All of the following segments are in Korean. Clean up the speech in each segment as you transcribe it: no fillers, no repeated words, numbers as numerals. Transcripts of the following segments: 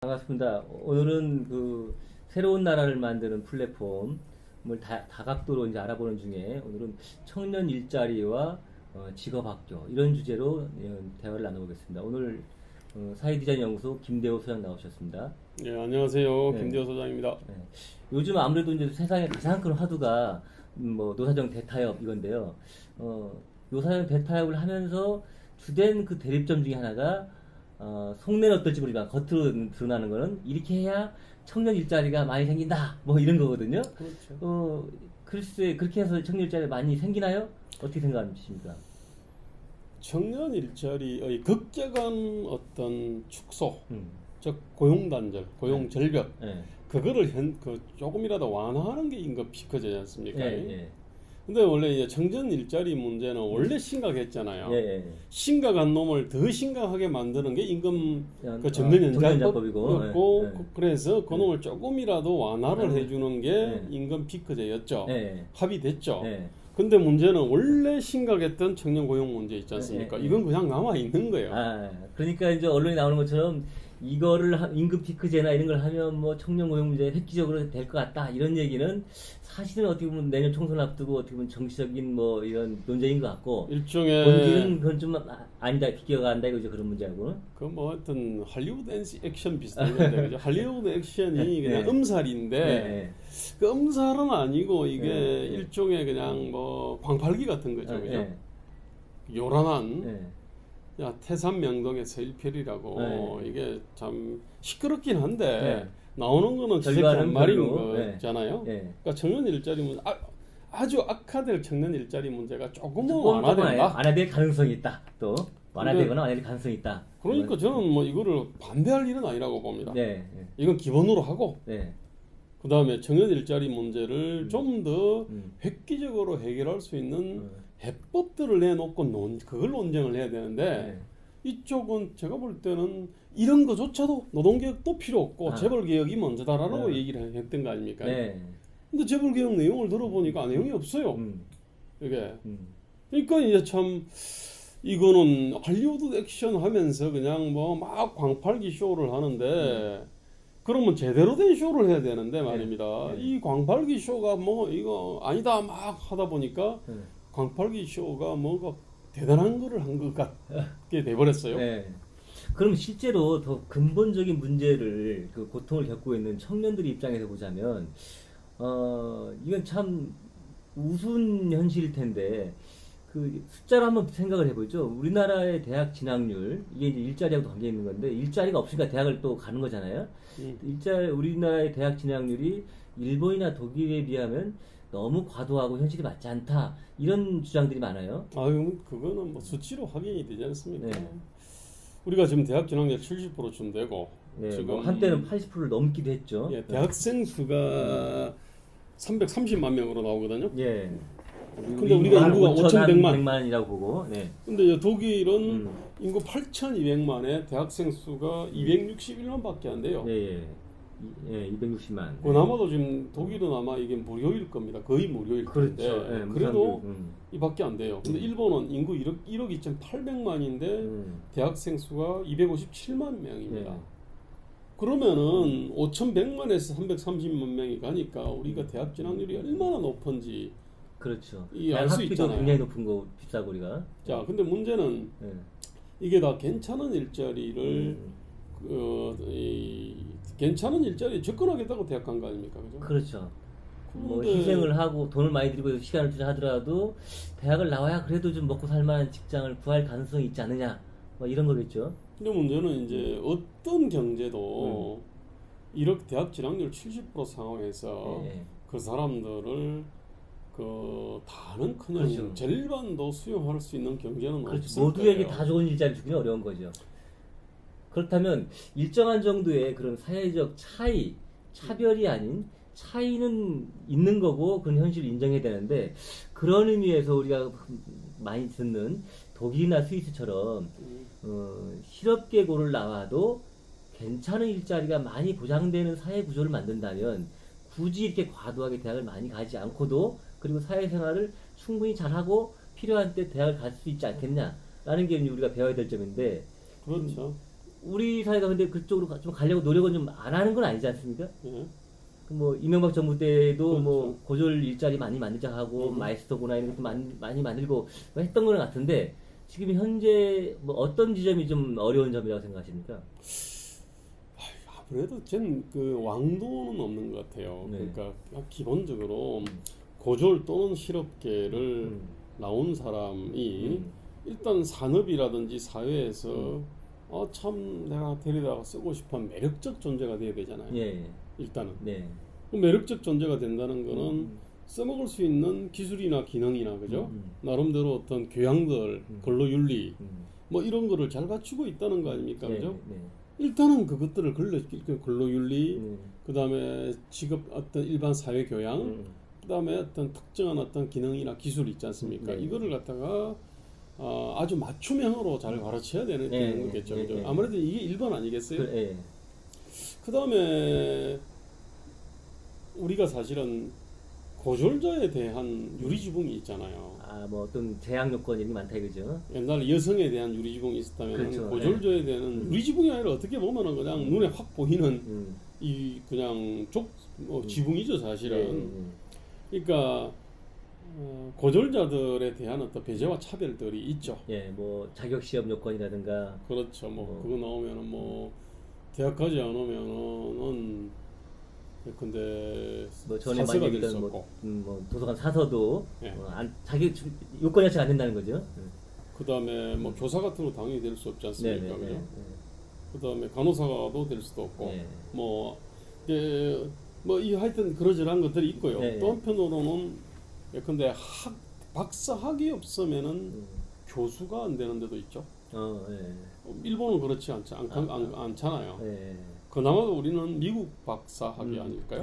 반갑습니다. 오늘은 그 새로운 나라를 만드는 플랫폼을 다각도로 이제 알아보는 중에 오늘은 청년 일자리와 직업학교 이런 주제로 대화를 나눠보겠습니다. 오늘 사회디자인 연구소 김대호 소장 나오셨습니다. 네, 안녕하세요. 네. 김대호 소장입니다. 네. 요즘 아무래도 이제 세상에 가장 큰 화두가 뭐 노사정 대타협 이건데요. 노사정 대타협을 하면서 주된 그 대립점 중에 하나가 속내는 어떨지 모르지만 겉으로 드러나는 거는 이렇게 해야 청년 일자리가 많이 생긴다 뭐 이런 거거든요. 그렇죠. 글쎄 그렇게 해서 청년 일자리 많이 생기나요? 어떻게 생각하십니까? 청년 일자리의 급격한 어떤 축소, 즉 고용 단절, 고용 절벽, 네. 그거를 조금이라도 완화하는 게 임금 피크제지 않습니까? 예, 예. 근데 원래 이제 청년 일자리 문제는 원래 심각했잖아요. 예, 예. 심각한 놈을 더 심각하게 만드는 게 임금 그 정년 정년연장법이고, 예, 예. 그래서 그 놈을 조금이라도 완화를 해주는 게 예. 임금 피크제였죠. 예. 합의됐죠. 예. 근데 문제는 원래 심각했던 청년 고용 문제 있지 않습니까? 예, 예. 이건 그냥 남아 있는 거예요. 그러니까 이제 언론에 나오는 것처럼 이거를 임금 피크제나 이런 걸 하면 뭐 청년 고용 문제 획기적으로 될 것 같다 이런 얘기는 사실은 어떻게 보면 내년 총선 앞두고 어떻게 보면 정치적인 뭐 이런 논쟁인 것 같고 일종의 본질은 그건 좀 아니다 비교가 안다 이거죠 그런 문제하고. 그 뭐 하여튼 할리우드 액션 비슷한 건데 그죠? 할리우드 액션이 그냥 음살인데 그 음살은 아니고 이게 일종의 그냥 뭐 광팔기 같은 거죠, 그죠? 요란한 야 태산명동의 서일필이라고 이게 참 시끄럽긴 한데 나오는 거는 진짜 한 말인 거잖아요. 그러니까 청년 일자리 문제 아주 악화될 청년 일자리 문제가 조금은 완화된다. 완화될 가능성이 있다. 또 완화되거나 완화될 가능성이 있다. 그러니까 저는 뭐 이거를 반대할 일은 아니라고 봅니다. 이건 기본으로 하고 그 다음에 청년 일자리 문제를 좀 더 획기적으로 해결할 수 있는 해법들을 내놓고 그걸 논쟁을 해야 되는데 이쪽은 제가 볼 때는 이런 거조차도 노동개혁도 필요 없고 재벌개혁이 먼저다라고 얘기를 했던 거 아닙니까? 근데 재벌개혁 내용을 들어보니까 내용이 없어요. 이게 그러니까 이제 참 이거는 할리우드 액션 하면서 그냥 뭐 막 광팔기 쇼를 하는데 그러면 제대로 된 쇼를 해야 되는데 말입니다. 이 광팔기 쇼가 뭐 이거 아니다 막 하다 보니까 광팔기 쇼가 뭐가 대단한 거를 한 것 같게 돼버렸어요. 그럼 실제로 더 근본적인 문제를 그 고통을 겪고 있는 청년들 입장에서 보자면 이건 참 우스운 현실일 텐데 그 숫자로 한번 생각을 해보죠. 우리나라의 대학 진학률 이게 이제 일자리하고도 관계 있는 건데 일자리가 없으니까 대학을 또 가는 거잖아요. 우리나라의 대학 진학률이 일본이나 독일에 비하면 너무 과도하고 현실이 맞지 않다 이런 주장들이 많아요. 그거는 뭐 수치로 확인이 되지 않습니까? 우리가 지금 대학 진학률 70%쯤 되고 지금 뭐 한때는 80%를 넘기도 했죠. 대학생 수가 330만 명으로 나오거든요. 근데 우리가 인구가 5,100만이라고 보고. 근데 독일은 인구 8,200만에 대학생 수가 261만밖에 안 돼요. 260만. 그나마도 지금 독일은 아마 이게 무료일 겁니다. 거의 무료일 건데. 그래도 이밖에 안 돼요. 근데 일본은 인구 1억 2,800만인데 대학생 수가 257만 명입니다. 그러면은 5,100만에서 330만 명이 가니까 우리가 대학 진학률이 얼마나 높은지 그렇죠. 알 수 있잖아요. 굉장히 높은 거 비싸고 우리가. 자, 근데 문제는 이게 다 괜찮은 일자리를 괜찮은 일자리에 접근하겠다고 대학 간 거 아닙니까? 그죠? 그렇죠. 뭐 희생을 하고 돈을 많이 들이고 시간을 투자하더라도 대학을 나와야 그래도 좀 먹고 살 만한 직장을 구할 가능성이 있지 않느냐 뭐 이런 거겠죠. 근데 문제는 이제 어떤 경제도 이렇게 대학 진학률 70% 상황에서 그 사람들을 다는커녕 절반도 수용할 수 있는 경제는 없을 거예요. 모두에게 다 좋은 일자리 주기는 어려운 거죠. 그렇다면 일정한 정도의 그런 사회적 차별이 아닌 차이는 있는 거고 그런 현실을 인정해야 되는데 그런 의미에서 우리가 많이 듣는 독일이나 스위스처럼 실업계고를 나와도 괜찮은 일자리가 많이 보장되는 사회 구조를 만든다면 굳이 이렇게 과도하게 대학을 많이 가지 않고도 그리고 사회생활을 충분히 잘하고 필요한 때 대학을 갈 수 있지 않겠냐라는 게 우리가 배워야 될 점인데 그렇죠. 우리 사회가 근데 그쪽으로 좀 가려고 노력은 좀 안 하는 건 아니지 않습니까? 뭐 이명박 정부 때도 그렇죠. 뭐 고졸 일자리 많이 만들자 하고 마이스터고나 이런 것도 많이 만들고 했던 건 같은데 지금 현재 뭐 어떤 지점이 좀 어려운 점이라고 생각하십니까? 아무래도 전 그 왕도는 없는 것 같아요. 네. 그러니까 기본적으로 고졸 또는 실업계를 나온 사람이 일단 산업이라든지 사회에서 참 내가 데리다가 쓰고 싶은 매력적 존재가 돼야 되잖아요. 예. 일단은 네. 매력적 존재가 된다는 거는 써먹을 수 있는 기술이나 기능이나 그죠? 나름대로 어떤 교양들, 근로윤리 뭐 이런 거를 잘 갖추고 있다는 거 아닙니까? 네. 그죠? 네. 일단은 그것들을 근로윤리, 그다음에 직업 어떤 일반 사회 교양, 그다음에 어떤 특정한 어떤 기능이나 기술 있지 않습니까? 네. 이거를 갖다가 아주 맞춤형으로 잘 가르쳐야 되는 거겠죠. 그죠? 아무래도 이게 1번 아니겠어요? 그다음에 우리가 사실은 고졸자에 대한 유리지붕이 있잖아요. 뭐 어떤 제약 요건이 많다 이거죠. 옛날 여성에 대한 유리지붕이 있었다면 그렇죠. 고졸자에 대한 유리지붕이 아니라 어떻게 보면은 그냥 눈에 확 보이는 이 그냥 지붕이죠 사실은. 그러니까 고졸자들에 대한 어떤 배제와 차별들이 있죠. 예, 뭐 자격 시험 요건이라든가. 그렇죠. 뭐 그거 나오면은 뭐 대학 가지 않으면은 근데 뭐 전에 많이 얘기했던 뭐 도서관 사서도 예. 자기 요건 자체가 안 된다는 거죠. 그다음에 뭐 교사 같은 거 당연히 될 수 없지 않습니까, 그죠? 그다음에 간호사도 될 수도 없고 뭐 이 하여튼 그러저러한 것들이 있고요. 또 한편으로는 근데 박사 학위 없으면은 교수가 안 되는 데도 있죠. 일본은 그렇지 않잖아요. 그나마도 우리는 미국 박사 학위 아닐까요?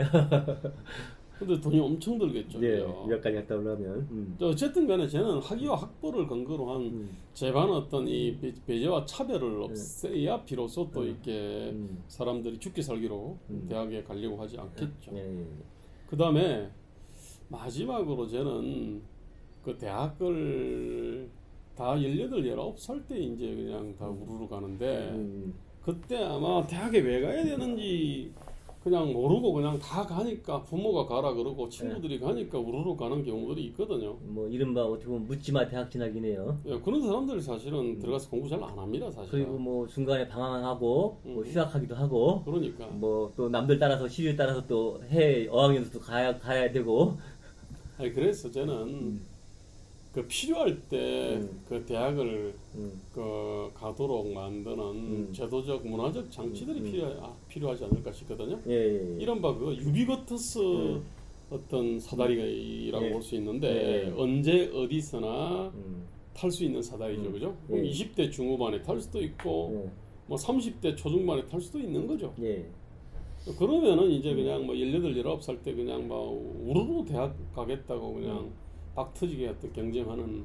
근데 돈이 엄청 들겠죠. 네, 여기까지 갔다 오려면. 어쨌든 간에 저는 학위와 학벌을 근거로 한 제반 어떤 이 배제와 차별을 없애야 비로소 또 이렇게 사람들이 죽기 살기로 대학에 가려고 하지 않겠죠. 그 다음에 마지막으로 저는 그 대학을 다 18, 19살 때 이제 그냥 다 우르르 가는데 그때 아마 대학에 왜 가야 되는지 그냥 모르고 그냥 다 가니까 부모가 가라 그러고 친구들이 가니까 우르르 가는 경우들이 있거든요. 뭐 이른바 어떻게 보면 묻지마 대학 진학이네요. 예, 그런 사람들이 사실은 들어가서 공부 잘 안 합니다, 사실. 그리고 뭐 중간에 방황하고 뭐 휴학하기도 하고. 그러니까. 뭐 또 남들 따라서 시류에 따라서 또 해 어학연수도 가야 되고. 아니 그래서 저는 그 필요할 때 그 대학을 그 가도록 만드는 제도적 문화적 장치들이 필요하지 않을까 싶거든요. 이른바 그 유비거터스 어떤 사다리라고 볼 수 있는데 언제 어디서나 탈 수 있는 사다리죠, 그죠? 20대 중후반에 탈 수도 있고 뭐 30대 초중반에 탈 수도 있는 거죠. 그러면은 이제 그냥 뭐 18, 19살 때 그냥 막 우르르 대학 가겠다고 그냥 박 터지게 어떤 경쟁하는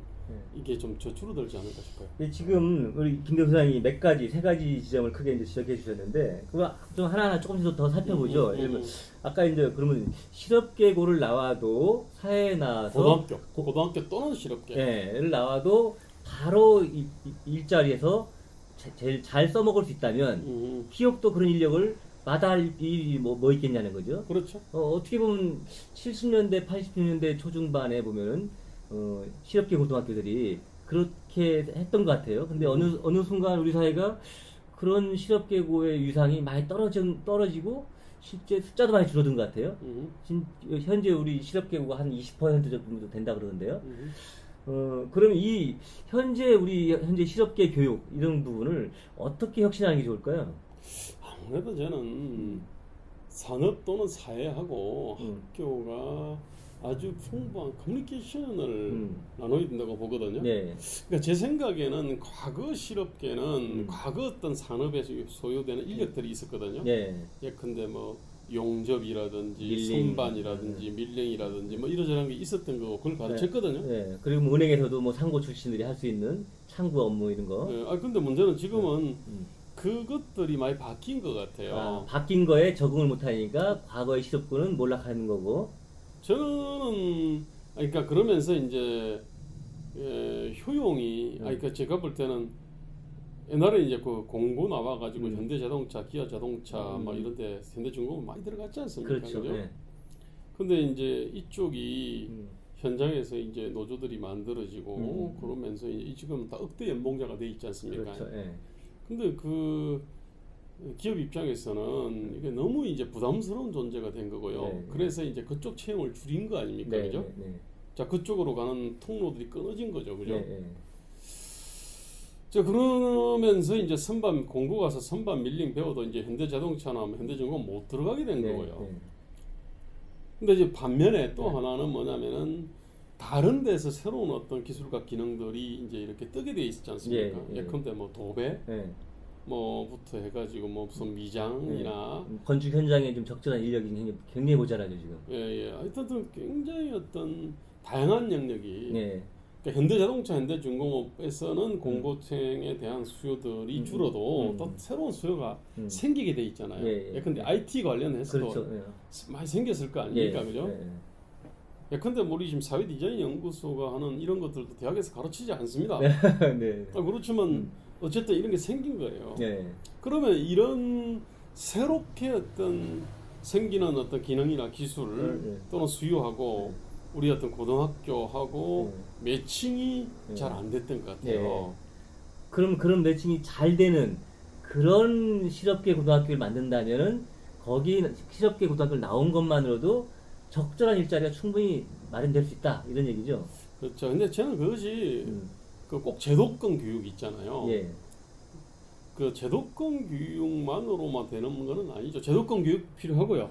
이게 좀 줄어들지 않을까 싶어요. 지금 우리 김대우 소장이 세 가지 지점을 크게 이제 지적해 주셨는데 그거 좀 하나하나 조금씩 더 살펴보죠. 예를 들면 아까 이제 그러면 실업계고를 나와도 사회에 나와서 고등학교 또는 실업계를 나와도 바로 일자리에서 제일 잘 써먹을 수 있다면 기업도 그런 인력을 마다할 일이 뭐 있겠냐는 거죠. 그렇죠. 어떻게 보면 70년대, 80년대 초중반에 보면은 실업계 고등학교들이 그렇게 했던 것 같아요. 근데 어느 순간 우리 사회가 그런 실업계고의 유상이 많이 떨어지고 실제 숫자도 많이 줄어든 것 같아요. 현재 우리 실업계고가 한 20% 정도 된다 그러는데요. 그럼 이 현재 실업계 교육 이런 부분을 어떻게 혁신하는 게 좋을까요? 아무래도 저는 산업 또는 사회하고 학교가 아주 풍부한 커뮤니케이션을 나눠야 된다고 보거든요. 그러니까 제 생각에는 과거 실업계는 과거 어떤 산업에서 소요되는 인력들이 있었거든요. 예컨대 뭐 용접이라든지 선반이라든지 밀링이라든지 뭐 이러저러한 게 있었던 거 그걸 가르쳤거든요. 그리고 은행에서도 뭐 상고 출신들이 할 수 있는 창구 업무 이런 거. 근데 문제는 지금은 그것들이 많이 바뀐 것 같아요. 바뀐 거에 적응을 못하니까 과거의 실업군은 몰락하는 거고. 저는 그러니까 그러면서 이제 효용이 그러니까 제가 볼 때는 옛날에 이제 그 공고 나와가지고 현대자동차, 기아자동차 막 이런데 현대중공업 많이 들어갔지 않습니까? 그렇죠. 그죠? 네. 근데 이제 이쪽이 현장에서 이제 노조들이 만들어지고 그러면서 지금 다 억대 연봉자가 돼 있지 않습니까? 그렇죠. 네. 근데 그 기업 입장에서는 이게 너무 이제 부담스러운 존재가 된 거고요. 네. 그래서 이제 그쪽 채용을 줄인 거 아닙니까? 네. 그죠? 네. 자, 그쪽으로 가는 통로들이 끊어진 거죠. 그죠? 네. 자, 그러면서 이제 공고 가서 선반 밀링 배워도 이제 현대자동차나 현대중공업 못 들어가게 된 거고요. 네. 근데 이제 반면에 또 하나는 뭐냐면은 다른 데서 새로운 어떤 기술과 기능들이 이제 이렇게 뜨게 돼 있지 않습니까? 예컨대 뭐 도배, 뭐부터 해가지고 뭐 무슨 미장이나 건축 현장에 좀 적절한 인력이 굉장히 모자라죠 지금. 하여튼 굉장히 어떤 다양한 영역이. 그러니까 현대자동차, 현대중공업에서는 공고생에 대한 수요들이 줄어도 또 새로운 수요가 생기게 돼 있잖아요. 예컨대 IT 관련해서도 그렇죠. 많이 생겼을 거 아닙니까, 그죠? 예컨대 우리 지금 사회 디자인 연구소가 하는 이런 것들도 대학에서 가르치지 않습니다. 그렇지만 어쨌든 이런 게 생긴 거예요. 그러면 이런 새롭게 어떤 생기는 어떤 기능이나 기술 또는 수요하고 우리 어떤 고등학교하고 매칭이 잘 안 됐던 것 같아요. 그럼 그런 매칭이 잘 되는 그런 실업계 고등학교를 만든다면은 거기 실업계 고등학교를 나온 것만으로도 적절한 일자리가 충분히 마련될 수 있다 이런 얘기죠. 그렇죠. 근데 저는 그것이 그 꼭 제도권 교육 있잖아요. 그 제도권 교육만으로만 되는 건 아니죠. 제도권 교육 필요하고요.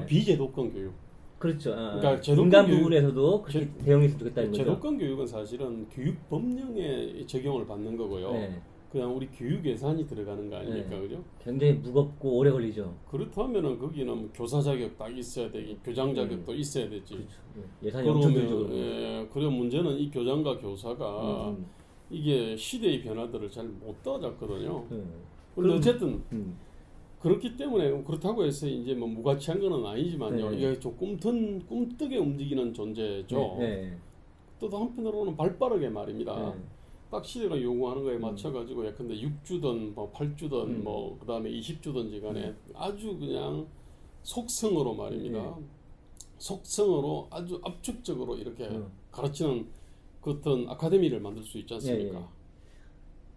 비제도권 교육. 그렇죠. 그러니까 인간 부분에서도 그렇게 대응했으면 좋겠다는 거죠. 제도권 교육은 사실은 교육 법령에 적용을 받는 거고요. 그냥 우리 교육 예산이 들어가는 거 아닙니까, 그죠? 굉장히 무겁고 오래 걸리죠. 그렇다면은 거기는 교사 자격 딱 있어야 되기, 교장 자격도 있어야 되지. 그렇죠. 예산이 엄청 들죠. 그리고 문제는 이 교장과 교사가 이게 시대의 변화들을 잘 못 따라잡거든요. 그런데 어쨌든. 그렇기 때문에 그렇다고 해서 이제 뭐 무가치한 건 아니지만요. 이게 좀 꿈뜨게 움직이는 존재죠. 또 한편으로는 발빠르게 말입니다. 딱 시대가 요구하는 거에 맞춰가지고 예컨대 6주든 뭐 8주든 뭐 그다음에 20주든지 간에 아주 그냥 속성으로 말입니다. 속성으로 아주 압축적으로 이렇게 가르치는 그 어떤 아카데미를 만들 수 있지 않습니까?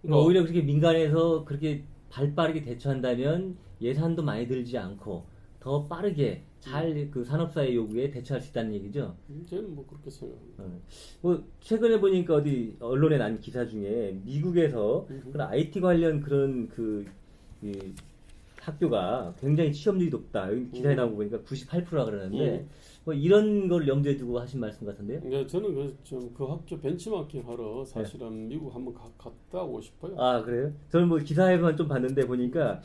그러니까 오히려 그렇게 민간에서 그렇게 발빠르게 대처한다면 예산도 많이 들지 않고 더 빠르게 잘 그 산업사회 요구에 대처할 수 있다는 얘기죠. 저는 뭐 그렇게 생각합니다. 뭐 최근에 보니까 어디 언론에 난 기사 중에 미국에서 그런 IT 관련 그런 이 학교가 굉장히 취업률이 높다. 여기 기사에 나온 거 보니까 98%라 그러는데 뭐 이런 걸 염두에 두고 하신 말씀 같은데요? 네, 저는 그 학교 벤치마킹 하러 사실은 미국 한번 갔다 오고 싶어요. 아, 그래요? 저는 뭐 기사에만 좀 봤는데 보니까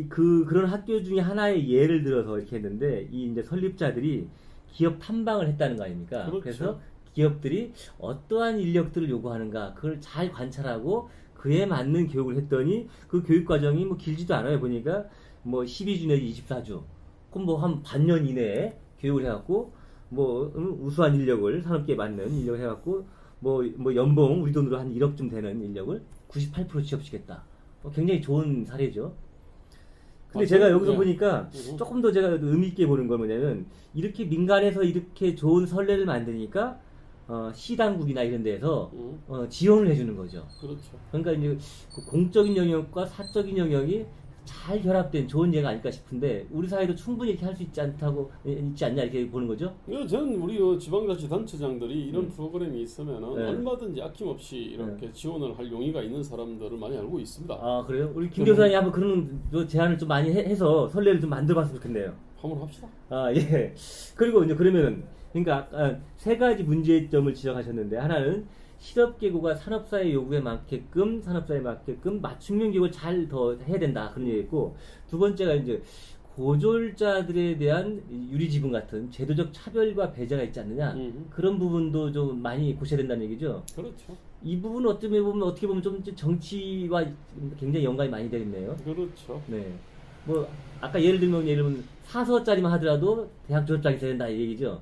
그런 학교 중에 하나의 예를 들어서 이렇게 했는데 이 이제 설립자들이 기업 탐방을 했다는 거 아닙니까? 그렇죠. 그래서 기업들이 어떠한 인력들을 요구하는가 그걸 잘 관찰하고 그에 맞는 교육을 했더니 그 교육 과정이 뭐 길지도 않아요. 보니까 뭐 12주 내지 24주. 그럼 뭐 한 반년 이내에 교육을 해갖고 뭐 우수한 인력을 산업계에 맞는 인력을 해갖고 뭐 연봉 우리 돈으로 한 1억쯤 되는 인력을 98% 취업시켰다. 굉장히 좋은 사례죠. 근데 제가 여기서 보니까 조금 더 제가 의미 있게 보는 건 뭐냐면 이렇게 민간에서 이렇게 좋은 선례를 만드니까 시당국이나 이런 데서 지원을 해주는 거죠. 그렇죠. 그러니까 이제 그 공적인 영역과 사적인 영역이 잘 결합된 좋은 예가 아닐까 싶은데 우리 사회도 충분히 이렇게 할 수 있지 않냐 이렇게 보는 거죠. 저는 우리 지방자치단체장들이 이런 프로그램이 있으면 얼마든지 아낌없이 이렇게 지원을 할 용의가 있는 사람들을 많이 알고 있습니다. 아, 그래요? 우리 김 교수님 한번 그런 제안을 좀 많이 해서 선례를 좀 만들어봤으면 좋겠네요. 한번 합시다. 아, 예. 그리고 이제 그러면은 그러니까 세 가지 문제점을 지적하셨는데 하나는 실업계고가 산업사회 요구에 맞게끔 맞춤형 교육을 잘 더 해야 된다 그런 얘기했고 두 번째가 이제 고졸자들에 대한 유리지분 같은 제도적 차별과 배제가 있지 않느냐 그런 부분도 좀 많이 고쳐야 된다는 얘기죠. 그렇죠. 이 부분은 어떻게 보면 좀 정치와 굉장히 연관이 많이 되겠네요. 그렇죠. 네. 뭐 아까 예를 들면 4서짜리만 하더라도 대학 졸업장이 돼야 된다 이 얘기죠.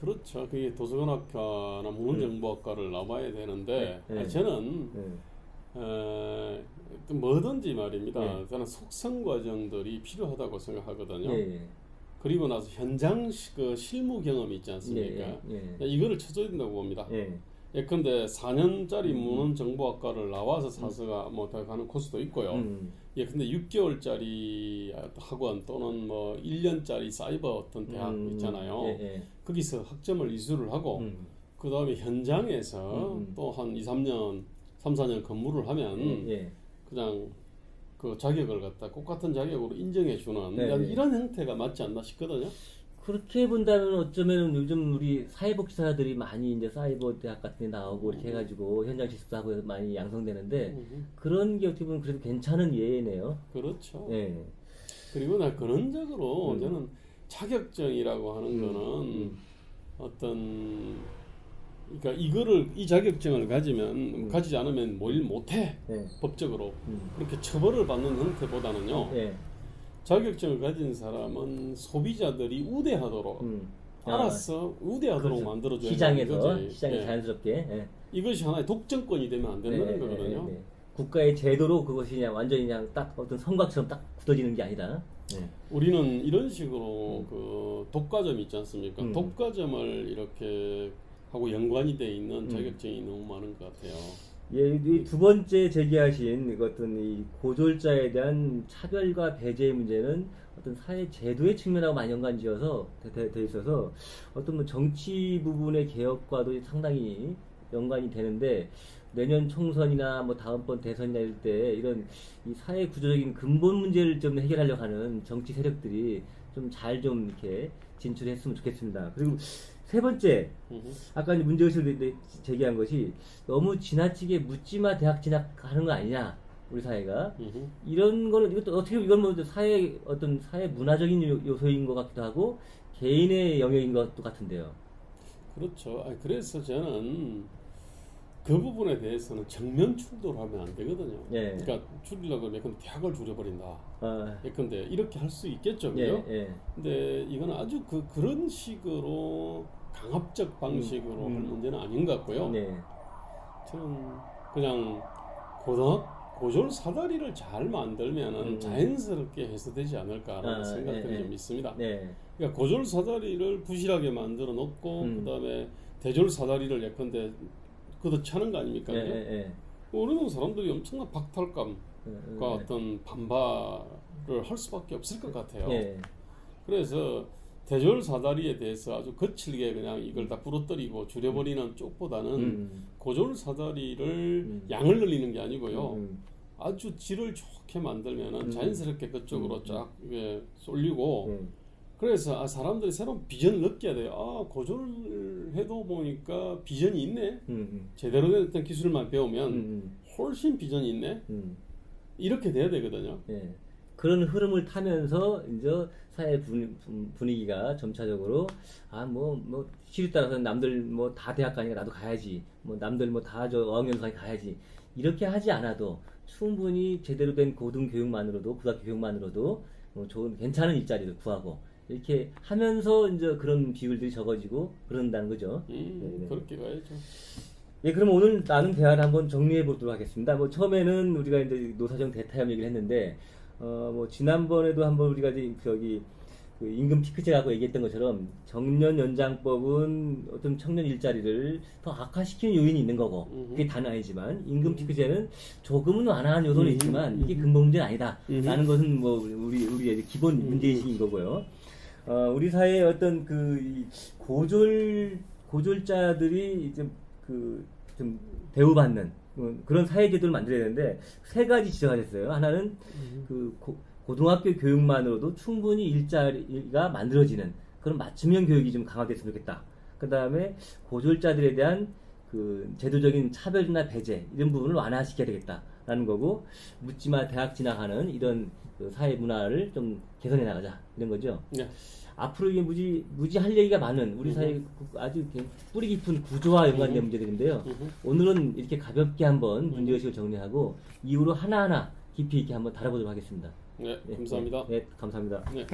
그렇죠. 그게 도서관학과나 문헌정보학과를 나와야 되는데 저는 뭐든지 말입니다. 저는 속성 과정들이 필요하다고 생각하거든요. 그리고 나서 현장 그 실무 경험이 있지 않습니까? 이거를 쳐줘야 된다고 봅니다. 예컨대 4년짜리 문헌정보학과를 나와서 사서가 뭐 가는 코스도 있고요. 근데 6개월짜리 학원 또는 뭐 1년짜리 사이버 어떤 대학 있잖아요. 거기서 학점을 이수를 하고 그 다음에 현장에서 또 한 3, 4년 근무를 하면 그냥 그 자격을 갖다 똑같은 자격으로 인정해 주는 이런 형태가 맞지 않나 싶거든요. 그렇게 본다면 어쩌면 요즘 우리 사회복지사들이 많이 이제 사이버 대학 같은 데 나오고 이렇게 해가지고 현장 실습도 하고 해서 많이 양성되는데 그런 게 어떻게 보면 그래도 괜찮은 예네요. 그렇죠. 그리고 나 근원적으로 저는 자격증이라고 하는 거는 어떤 그러니까 이 자격증을 가지면 가지지 않으면 뭐 일 못해 법적으로 그렇게 처벌을 받는 형태보다는요. 자격증을 가진 사람은 소비자들이 우대하도록 알아서 우대하도록 그렇죠. 만들어줘야 시장에 자연스럽게 이것이 하나의 독점권이 되면 안 된다는 거거든요. 국가의 제도로 그것이 그냥 완전히 그냥 딱 어떤 성곽처럼 딱 굳어지는 게 아니라 우리는 이런 식으로 그 독과점 있지 않습니까? 독과점을 이렇게 하고 연관이 돼 있는 자격증이 너무 많은 것 같아요. 이 두 번째 제기하신 어떤 이 고졸자에 대한 차별과 배제 문제는 어떤 사회 제도의 측면하고 많이 연관지어서 돼 있어서 어떤 뭐 정치 부분의 개혁과도 상당히 연관이 되는데 내년 총선이나 뭐 다음번 대선이나 이럴 때 이런 이 사회 구조적인 근본 문제를 좀 해결하려고 하는 정치 세력들이 좀 잘 좀 이렇게 진출했으면 좋겠습니다. 그리고 세 번째, 아까 문제의식을 제기한 것이 너무 지나치게 묻지마 대학 진학하는 거 아니냐, 우리 사회가. 이런 거는, 이것도 어떻게, 이건 뭐 사회, 어떤 사회 문화적인 요소인 것 같기도 하고, 개인의 영역인 것도 같은데요. 그렇죠. 그래서 저는 그 부분에 대해서는 정면 충돌하면 안 되거든요. 그러니까 줄이려고 하면 대학을 줄여버린다. 예컨대 이렇게 할 수 있겠죠, 그죠? 근데 이건 아주 그런 식으로 강압적 방식으로 할 문제는 아닌 것 같고요. 저는 그냥 고졸 사다리를 잘 만들면은 자연스럽게 해소되지 않을까라는 생각들이 좀 있습니다. 그러니까 고졸 사다리를 부실하게 만들어 놓고 그다음에 대졸 사다리를 예컨대 걷어차는 거 아닙니까? 우리는 사람들이 엄청난 박탈감과 어떤 반발을 할 수밖에 없을 것 같아요. 그래서 대졸 사다리에 대해서 아주 거칠게 그냥 이걸 다 부러뜨리고 줄여버리는 쪽보다는 고졸 사다리를 양을 늘리는 게 아니고요. 아주 질을 좋게 만들면은 자연스럽게 그쪽으로 쫙 쏠리고 그래서 사람들이 새로운 비전을 느껴야 돼요. 고졸해도 보니까 비전이 있네. 제대로 된 어떤 기술만 배우면 훨씬 비전이 있네. 이렇게 돼야 되거든요. 그런 흐름을 타면서 이제 사회 분위기가 점차적으로 뭐 시류 따라서 남들 뭐 다 대학 가니까 나도 가야지. 뭐 남들 뭐 다 어학연수까지 가야지. 이렇게 하지 않아도 충분히 제대로 된 고등 교육만으로도 고등학교 교육만으로도 뭐 좋은 괜찮은 일자리를 구하고 이렇게 하면서 이제 그런 비율들이 적어지고 그런다는 거죠. 그렇게 가야죠. 그럼 오늘 나눈 대화를 한번 정리해 보도록 하겠습니다. 뭐 처음에는 우리가 이제 노사정 대타협 얘기를 했는데, 뭐 지난번에도 한번 우리가 저기 그 임금 피크제 갖고 얘기했던 것처럼 정년 연장법은 어떤 청년 일자리를 더 악화시키는 요인이 있는 거고, 그게 다는 아니지만 임금 피크제는 조금은 완화한 요소는 있지만 이게 근본 문제는 아니다라는 것은 뭐 우리의 기본 문제의식인 거고요. 우리 사회의 어떤 그 고졸자들이 이제 좀 대우받는 그런 사회제도를 만들어야 되는데 세 가지 지적하셨어요. 하나는 그 고등학교 교육만으로도 충분히 일자리가 만들어지는 그런 맞춤형 교육이 좀 강화됐으면 좋겠다. 그 다음에 고졸자들에 대한 그 제도적인 차별이나 배제 이런 부분을 완화시켜야 되겠다라는 거고, 묻지마 대학 진학하는 이런 그 사회 문화를 좀 개선해 나가자 이런 거죠. 앞으로 이게 무지 할 얘기가 많은 우리 사회 아주 뿌리 깊은 구조와 연관된 문제들인데요. 오늘은 이렇게 가볍게 한번 문제의식을 정리하고 이후로 하나하나 깊이 있게 한번 다뤄보도록 하겠습니다. 네, 감사합니다. 네, 감사합니다. 네.